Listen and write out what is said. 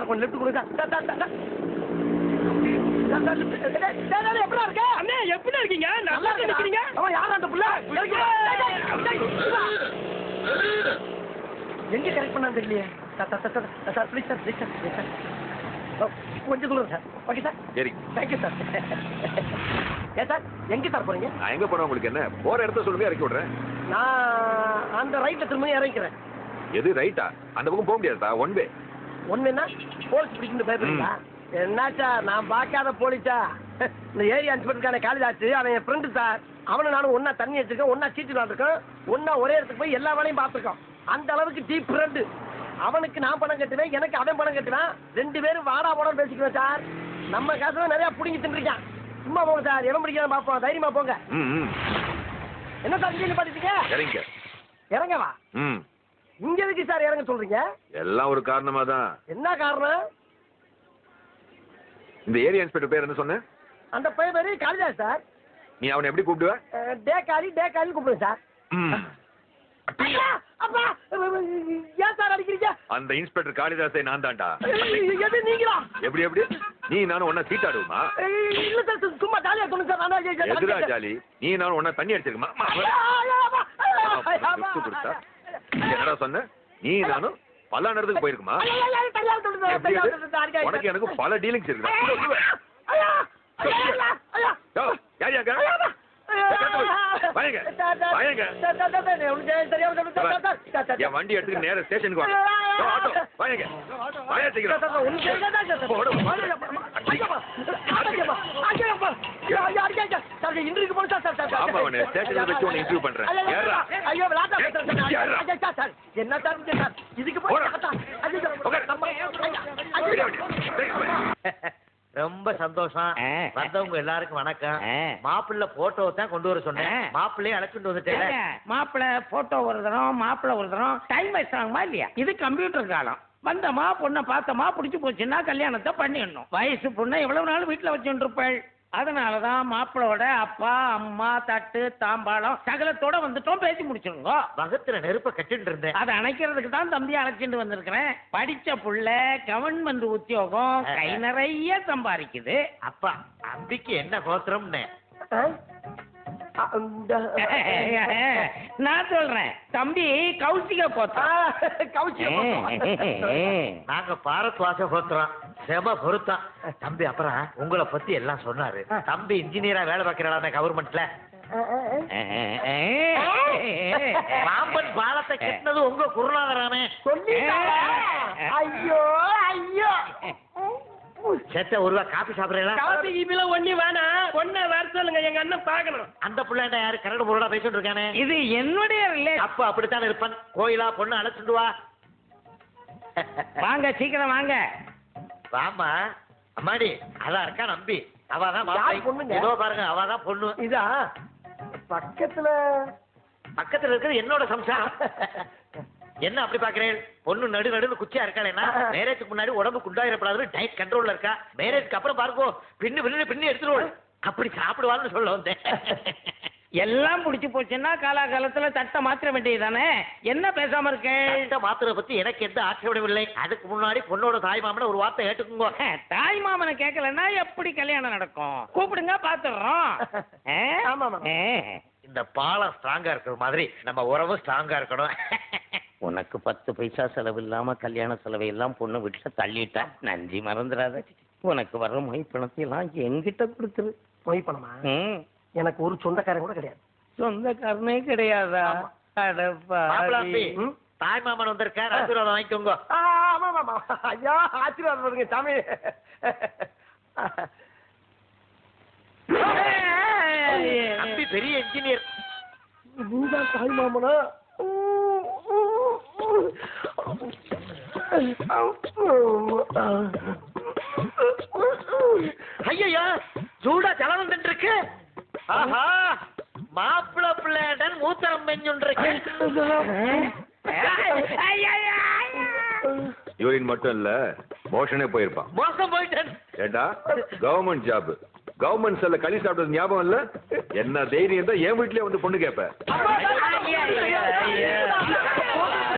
கொஞ்சம் லெஃப்ட் கொடுங்க எப்படி இருக்க அண்ணே? எப்படி இருக்கீங்க? நல்லா இருக்கீங்க? அவன் யாரும் அந்த புள்ள எங்க கரெக்ட் பண்ணான்னு தெரியலையே. Sir please sir please sir கொஞ்சம் சொல்லுங்க சார். Okay sir. சரி தேங்க்யூ சார். ஏன் சார் எங்க சார் போறீங்க? நான் எங்க போறேன் உங்களுக்கு என்ன? போற இடத்த சொல்லுங்க இறக்கி விடுறேன். நான் அந்த ரைட்ல திரும்ப இறங்கிக்கிறேன். எது ரைட்டா? அந்த பக்கம் போக முடியாதா? One way. ஒன் வேனா போலீஸ் பிடிக்கணும் பயப்படுறீங்களா? என்னாச்சா நான் பார்க்காத போலீஸா? இந்த ஏரியா இன்ஸ்பெக்டருக்கான காலேஜ் ஆச்சு. அவன் என் ஃப்ரெண்டு சார். அவனை நானும் ஒன்னா தண்ணி வச்சிருக்கேன், ஒன்னா சீட்டு விளாண்டுருக்கோம், ஒன்னா ஒரே இடத்துக்கு போய் எல்லா வேலையும் பார்த்துருக்கோம். அந்த அளவுக்கு டீப் ஃப்ரெண்டு. அவனுக்கு நான் பணம் கட்டுவேன், எனக்கு அவன் பணம் கட்டுவேன். 2 பேரும் வாடா போட பேசிக்குவேன் சார். நம்ம காசுல நிறைய புடிங்கி தின்றுருக்கான். சும்மா போங்க சார், எவன் பிடிக்காத பார்ப்போம். தைரியமா போங்க. என்ன சார் இங்கே பாத்துட்டீங்க? இறங்க. இறங்கவா? இங்க எதுக்கு சார் இறங்க சொல்றீங்க? எல்லாம் ஒரு காரணமா தான். என்ன காரணம்? இந்த ஏரியா இன்ஸ்பெக்டர் பேர் என்ன சொன்ன? அந்த பையன் பேரு காளிதாஸ் சார். நீ அவனை எப்படி கூப்பிடுவ? டே காளி கூப்பிடுங்க சார். அப்பா ஏன் சார் அடிக்கிறீங்க? அந்த இன்ஸ்பெக்டர் காளிதாஸை நான் தான்டா. எது நீங்களா? எப்படி எப்படி நீ நானும் ஒன்னா சீட்டாடுவோமா? இல்ல சார் சும்மா ஜாலியா சொல்லுங்க சார். எதுரா ஜாலி? நீ நானும் ஒன்னா தண்ணி அடிச்சிருக்கமா? என்னடா சொன்ன? நீ நானும் பல நேரத்துக்கு போயிருக்குமா? உனக்கு எனக்கு பல டீலிங்ஸ் இருக்கு. என் வண்டி எடுத்துட்டு நேர ஸ்டேஷனுக்கு வாங்க. இன்டர்வியூ பண்றேன். என்ன சார் இதுக்கு ரொம்ப சந்தோஷம். வந்தவங்க எல்லாருக்கும் வணக்கம். மாப்பிள்ளை போட்டோ தான் கொண்டு வர சொன்னேன். மாப்பிள்ளையே அழைச்சிட்டு வந்துட்டேன். மாப்பிள்ளை போட்டோ ஒரு தரம், மாப்பிள்ளை ஒரு தரம். டைம் வேஸ்ட் ஆகுமா இல்லையா? இது கம்ப்யூட்டர் காலம். வந்தமா பொண்ணை பார்த்தமா பிடிச்சி போச்சுன்னா கல்யாணத்தை பண்ணிடணும். வயசு பொண்ணை எவ்வளவு நாள் வீட்டுல வச்சுட்டு இருப்பாள். அதனாலதான் மாப்பிளோட அப்பா அம்மா தட்டு தாம்பாளம் சகலத்தோட வந்துட்டோம். பேசி முடிச்சிருங்க. வகத்துல நெருப்ப கட்டிட்டு இருந்தேன். அதை அணைக்கிறதுக்கு தான் தம்பி அழைச்சிட்டு வந்திருக்கிறேன். படிச்ச புள்ள, கவர்மெண்ட் உத்தியோகம், கை நிறைய சம்பாதிக்குது. அப்பா அம்பிக்கு என்ன கோத்திரம்னு நான் சொல்றேன். தம்பி கௌசிக கோத்திரம். நாங்க பாரத்வாச கோத்திரம். செம பொருத்தம். தம்பி அப்புறம் உங்களை பத்தி எல்லாம் சொன்னாரு. தம்பி இன்ஜினியரா வேலை பார்க்கிறான கவர்மெண்ட்ல. பாம்பன் பாலத்தை கட்டினது உங்க குருநாதரானே. ஐயோ ஐயோ செத்த ஒருவா காபி சாப்பிடுறீங்களா? காபி கீபில ஒண்ணு வேணாம். ஒண்ணு வர சொல்லுங்க, எங்க அண்ணன் பாக்கணும். அந்த புள்ளாண்ட யாரு கரடு பொருளா பேசிட்டு இருக்கானே? இது என்னுடைய அப்ப அப்படித்தான் இருப்பான். கோயிலா பொண்ணு அழைச்சிட்டு வா. வாங்க சீக்கிரம் வாங்க. வாமா அம்மாடி. அதான் இருக்கா நம்பி. அவதான் பொண்ணுங்க. ஏதோ பாருங்க அவதான் பொண்ணு. இதா பக்கத்துல இருக்கிறது என்னோட சம்சாரம். என்ன அப்படி பாக்குறேன்? பொண்ணு நடுன்னு குச்சியா இருக்காளேன்னா மேரேஜுக்கு முன்னாடி உடம்பு குண்டாயிரப்படாது, டயட் கண்ட்ரோல்ல இருக்கா. மேரேஜ்க்கு அப்புறம் பாருங்க பின்னு எடுத்துருவோம். அப்படி சாப்பிடுவான்னு சொல்ல வந்தேன். எல்லாம் புடிச்சு போச்சுன்னா காலாகாலத்துல தட்டை மாத்திர வேண்டியதுதானே. என்ன பேசாம இருக்க? மாத்திர பத்தி எனக்கு எந்த ஆட்சேபம் இல்லை. அதுக்கு முன்னாடி பொண்ணோட தாய் மாமனை ஒரு வார்த்தை கேட்டுக்குங்க. தாய் மாமனை கேட்கலன்னா எப்படி கல்யாணம் நடக்கும்? கூப்பிடுங்க பாத்துறோம். இந்த பாலம் ஸ்ட்ராங்கா இருக்கிற மாதிரி நம்ம உறவும் ஸ்ட்ராங்கா இருக்கணும். உனக்கு 10 பைசா செலவு இல்லாம கல்யாண செலவை எல்லாம் பொண்ணு வீட்டுல தள்ளிட்டா. நன்றி மறந்துடாத. உனக்கு வர்ற மொய் பணத்தை எல்லாம் என்கிட்ட கொடுத்துரு. மொய் பணமா? எனக்கு ஒரு சொந்தக்காரன் கூட கிடையாது. சொந்தக்காரனே கிடையாதா? தாய் மாமன் வந்திருக்காரு, ஆசீர்வாதம் வாங்கிக்கோங்க. ஐயா ஆசீர்வாதம் பண்ணுங்க சாமி. தம்பி பெரிய இன்ஜினியர். நீதான் தாய் மாமனா? ஐயா சூடா ஜலம் இருக்கு. ஆஹா மாப்பிள்ள பிள்ளைடன் மூத்தரம் பெஞ்சுருக்கு. யூரின் மட்டும் இல்ல மோஷனே போயிருப்பான். மோசம் போயிட்டேன். ஏண்டா கவர்மெண்ட் ஜாப், கவர்மெண்ட் செல்ல களி சாப்பிட்டது ஞாபகம் இல்ல? என்ன தைரியம் தான் என் வீட்லயே வந்து பொண்ணு கேப்ப?